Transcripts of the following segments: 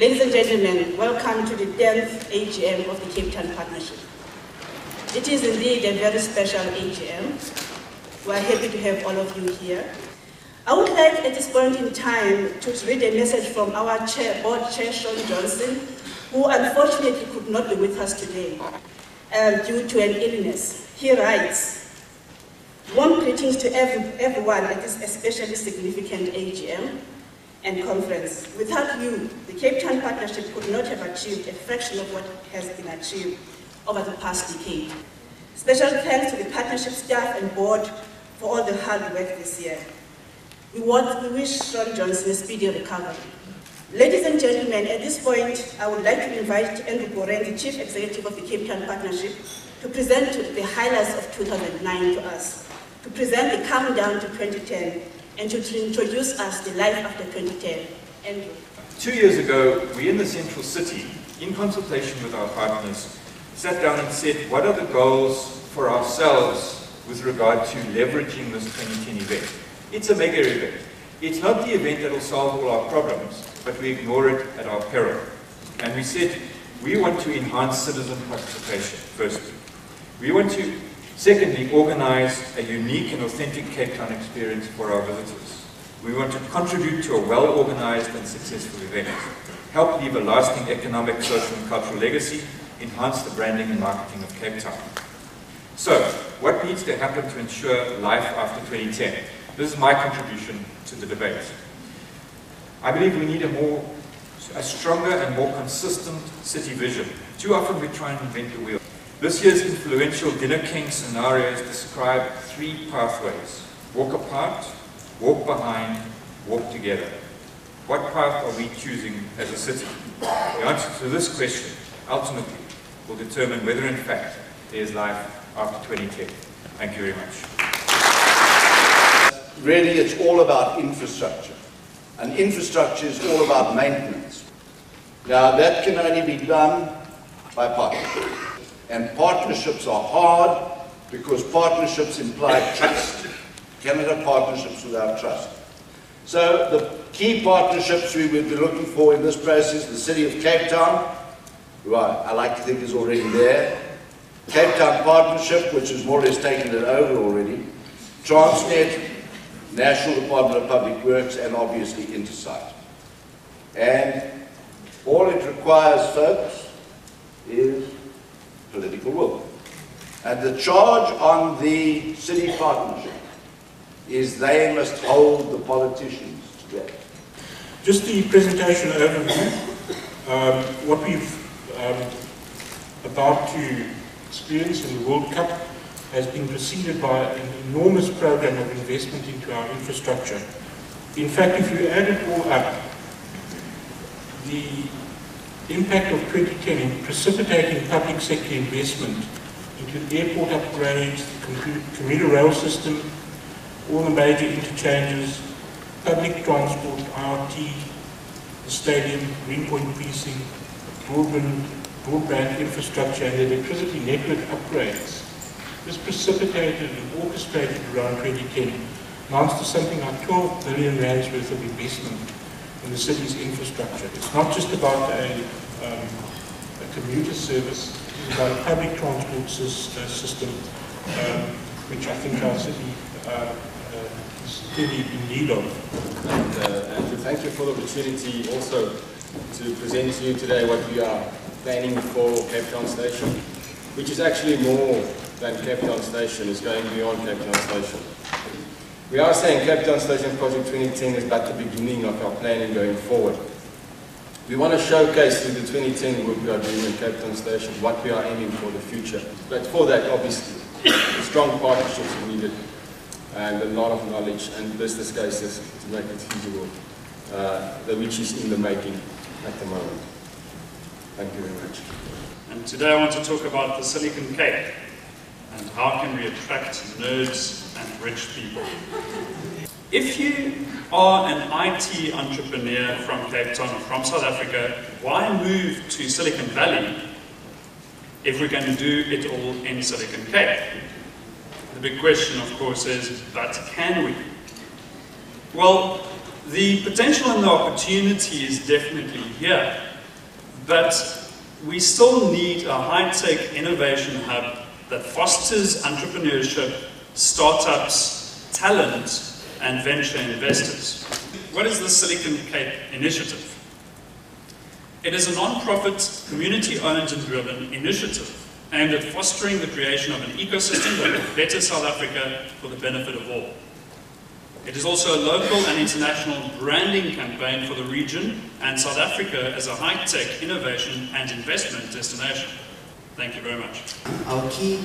Ladies and gentlemen, welcome to the 10th AGM of the Cape Town Partnership. It is indeed a very special AGM. We are happy to have all of you here. I would like at this point in time to read a message from our board chair, Sean Johnson, who unfortunately could not be with us today due to an illness. He writes, "Warm greetings to everyone at this especially significant AGM and conference. Without you, the Cape Town Partnership could not have achieved a fraction of what has been achieved over the past decade. Special thanks to the partnership staff and board for all the hard work this year. We wish Sean Johnson a speedy recovery." Ladies and gentlemen, at this point, I would like to invite Andrew Boren, the Chief Executive of the Cape Town Partnership, to present the highlights of 2009 to us, to present the countdown to 2010, and to introduce us the life after 2010. Andrew. 2 years ago, we in the Central City, in consultation with our partners, sat down and said, what are the goals for ourselves with regard to leveraging this 2010 event? It's a mega event. It's not the event that will solve all our problems, but we ignore it at our peril. And we said, we want to enhance citizen participation, firstly. We want to, secondly, organize a unique and authentic Cape Town experience for our visitors. We want to contribute to a well-organized and successful event, help leave a lasting economic, social and cultural legacy, enhance the branding and marketing of Cape Town. So, what needs to happen to ensure life after 2010? This is my contribution to the debate. I believe we need a stronger and more consistent city vision. Too often we try and invent the wheel. This year's influential Dinner King scenarios describe 3 pathways: walk apart, walk behind, walk together. What path are we choosing as a city? The answer to this question, ultimately, will determine whether in fact there is life after 2010. Thank you very much. Really, it's all about infrastructure. And infrastructure is all about maintenance. Now, that can only be done by partnerships. And partnerships are hard because partnerships imply trust. You cannot have partnerships without trust. So, the key partnerships we would be looking for in this process, the City of Cape Town, who I like to think is already there, Cape Town Partnership, which has more or less taken it over already, Transnet, National Department of Public Works, and obviously Intersight. And all it requires, folks, is political will. And the charge on the city partnership is they must hold the politicians together. Just the presentation overview. What we've about to experience in the World Cup has been preceded by an enormous program of investment into our infrastructure. In fact, if you add it all up, the impact of 2010 in precipitating public sector investment into airport upgrades, the commuter rail system, all the major interchanges, public transport, IRT, the stadium, Greenpoint precinct, broadband infrastructure and electricity network upgrades. This precipitated and orchestrated around 2010 amounts to something like 12 billion rands worth of investment in the city's infrastructure. It's not just about a commuter service, it's about a public transport system, which I think our city is clearly in need of. Andrew, thank you for the opportunity also to present to you today what we are planning for Cape Town Station, which is actually more than Cape Town Station, is going beyond Cape Town Station. We are saying Cape Town Station Project 2010 is but the beginning of our planning going forward. We want to showcase through the 2010 work we are doing in Cape Town Station what we are aiming for the future. But for that, obviously, strong partnerships are needed and a lot of knowledge and business cases to make it feasible, which is in the making at the moment. Thank you very much. And today I want to talk about the Silicon Cape and how can we attract nerds and rich people. If you are an IT entrepreneur from Cape Town or from South Africa, why move to Silicon Valley if we're going to do it all in Silicon Cape? The big question, of course, is, but can we? Well, the potential and the opportunity is definitely here. but we still need a high-tech innovation hub that fosters entrepreneurship, startups, talent, and venture investors. What is the Silicon Cape Initiative? It is a non-profit, community-owned and driven initiative aimed at fostering the creation of an ecosystem that will better South Africa for the benefit of all. It is also a local and international branding campaign for the region and South Africa as a high-tech innovation and investment destination. Thank you very much. Our key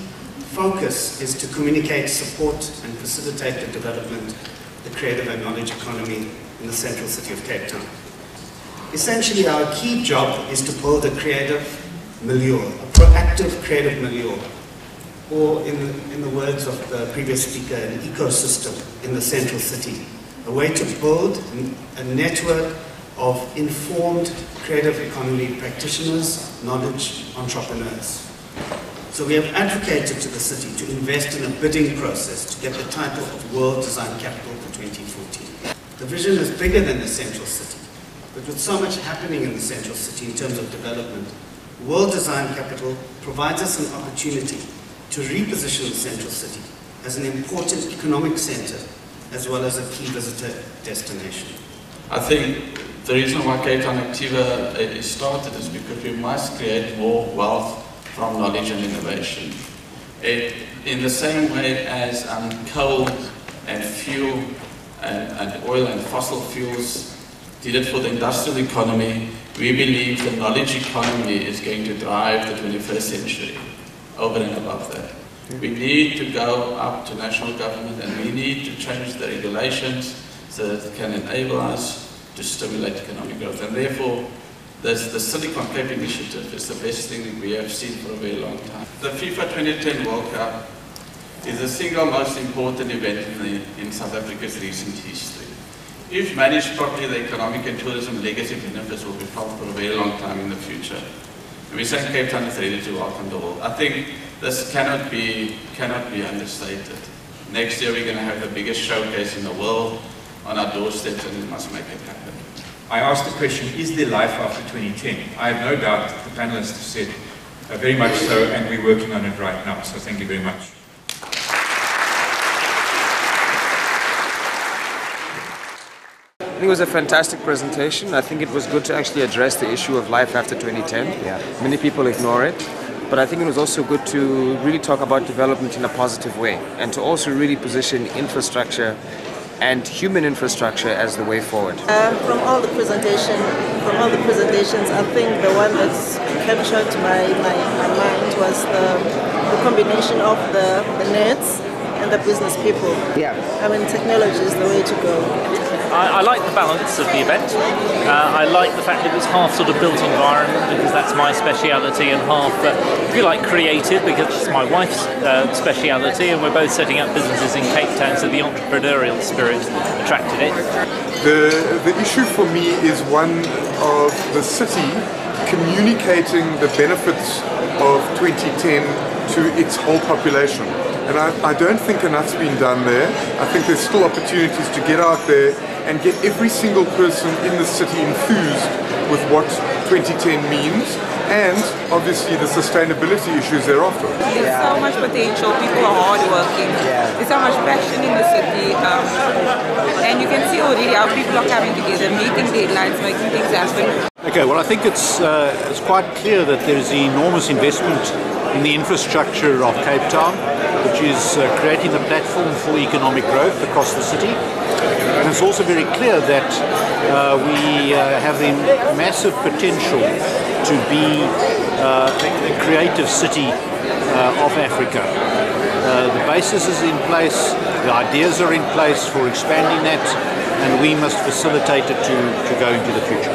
focus is to communicate, support and facilitate the development of the creative and knowledge economy in the central city of Cape Town. Essentially, our key job is to build a creative milieu, a proactive creative milieu, or in the words of the previous speaker, an ecosystem in the central city, a way to build a network of informed creative economy practitioners, knowledge entrepreneurs. So we have advocated to the city to invest in a bidding process to get the title of World Design Capital for 2014. The vision is bigger than the central city, but with so much happening in the central city in terms of development, World Design Capital provides us an opportunity to reposition the central city as an important economic center as well as a key visitor destination. I think the reason why Cape Town Activa is started is because we must create more wealth from knowledge and innovation. In the same way as coal and fuel and oil and fossil fuels did it for the industrial economy, we believe the knowledge economy is going to drive the 21st century over and above that. We need to go up to national government and we need to change the regulations so that it can enable us to stimulate economic growth. And therefore, the Silicon Cape Initiative is the best thing that we have seen for a very long time. The FIFA 2010 World Cup is the single most important event in South Africa's recent history. If managed properly, the economic and tourism legacy benefits will be felt for a very long time in the future. And we're saying Cape Town is ready to welcome the world. I think this cannot be understated. Next year we're going to have the biggest showcase in the world on our doorsteps, and we must make it happen. I asked the question, is there life after 2010? I have no doubt that the panelists have said very much so, and we're working on it right now. So thank you very much. I think it was a fantastic presentation. I think it was good to actually address the issue of life after 2010. Yeah. Many people ignore it, but I think it was also good to really talk about development in a positive way and to also really position infrastructure and human infrastructure as the way forward. From all the presentations, I think the one that's captured my mind was the combination of the nerds and the business people. Yeah. I mean, technology is the way to go. I like the balance of the event. I like the fact that it was half sort of built environment because that's my speciality, and half, if you like, creative because it's my wife's speciality, and we're both setting up businesses in Cape Town, so the entrepreneurial spirit attracted it. The issue for me is one of the city communicating the benefits of 2010 to its whole population. And I don't think enough's been done there. I think there's still opportunities to get out there and get every single person in the city enthused with what 2010 means, and obviously the sustainability issues thereafter. There's so much potential, people are hardworking, there's so much passion in the city, and you can see already how people are coming together, meeting deadlines, making things happen. Okay, well I think it's quite clear that there's enormous investment in the infrastructure of Cape Town, which is creating the platform for economic growth across the city. And it's also very clear that we have the massive potential to be a creative city of Africa. The basis is in place, the ideas are in place for expanding that, and we must facilitate it to go into the future.